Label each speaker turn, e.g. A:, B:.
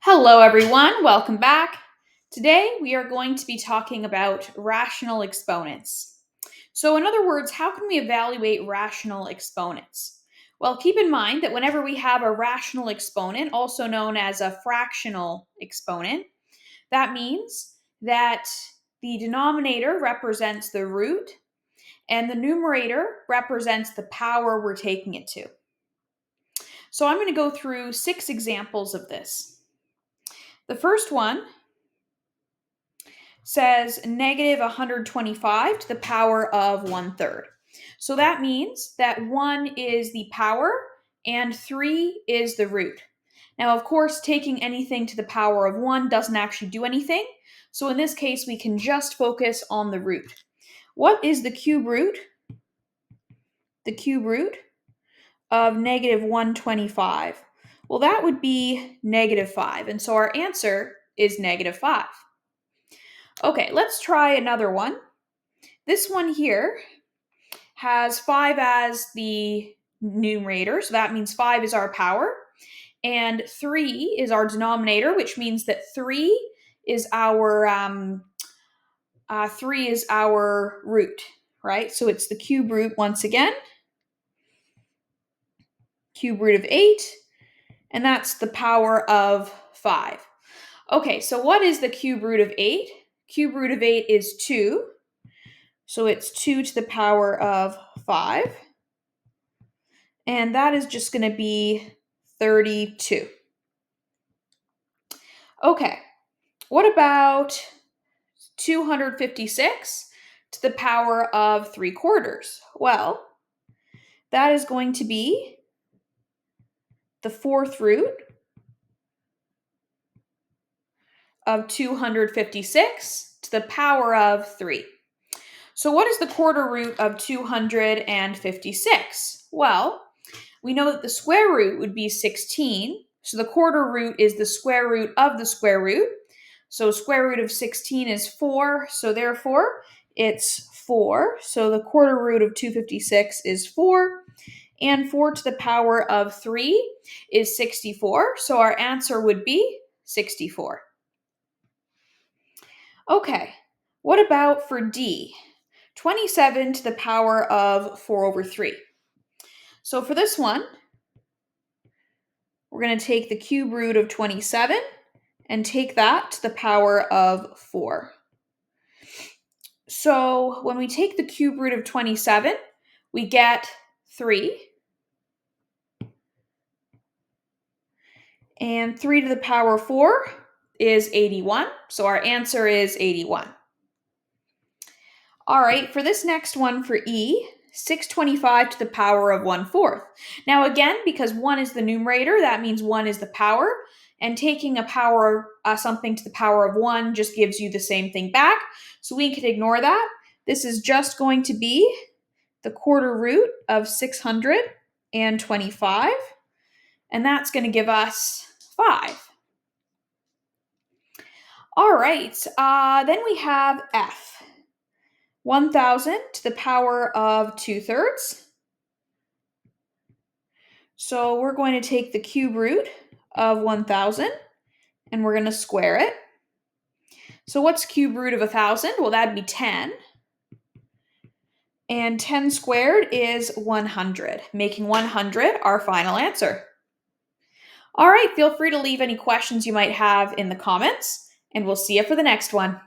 A: Hello, everyone. Welcome back. Today, we are going to be talking about rational exponents. So, in other words, how can we evaluate rational exponents? Well, keep in mind that whenever we have a rational exponent, also known as a fractional exponent, that means that the denominator represents the root and the numerator represents the power we're taking it to. So, I'm going to go through 6 examples of this. The first one says negative 125 to the power of 1/3. So that means that 1 is the power and 3 is the root. Now, of course, taking anything to the power of 1 doesn't actually do anything. So in this case, we can just focus on the root. What is the cube root? The cube root of negative 125. Well, that would be negative 5. And so our answer is negative 5. Okay, let's try another one. This one here has 5 as the numerator, so that means 5 is our power, and 3 is our denominator, which means that 3 is our root, right? So it's the cube root once again, cube root of 8, and that's the power of 5. Okay, so what is the cube root of 8? Cube root of 8 is 2. So it's 2 to the power of 5. And that is just going to be 32. Okay, what about 256 to the power of 3/4? Well, that is going to be the 4th root of 256 to the power of 3. So what is the quarter root of 256? Well, we know that the square root would be 16. So the quarter root is the square root of the square root. So square root of 16 is 4. So therefore, it's 4. So the quarter root of 256 is 4. And 4 to the power of 3 is 64. So our answer would be 64. Okay, what about for D? 27 to the power of 4/3. So for this one, we're going to take the cube root of 27 and take that to the power of 4. So when we take the cube root of 27, we get 3. And 3 to the power of 4 is 81. So our answer is 81. All right, for this next one for E, 625 to the power of 1/4. Now again, because 1 is the numerator, that means 1 is the power. And taking something to the power of 1 just gives you the same thing back. So we can ignore that. This is just going to be the quarter root of 625. And that's going to give us 5. All right, then we have F. 1,000 to the power of 2/3. So we're going to take the cube root of 1,000 and we're going to square it. So what's cube root of 1,000? Well, that'd be 10. And 10 squared is 100, making 100 our final answer. All right, feel free to leave any questions you might have in the comments, and we'll see you for the next one.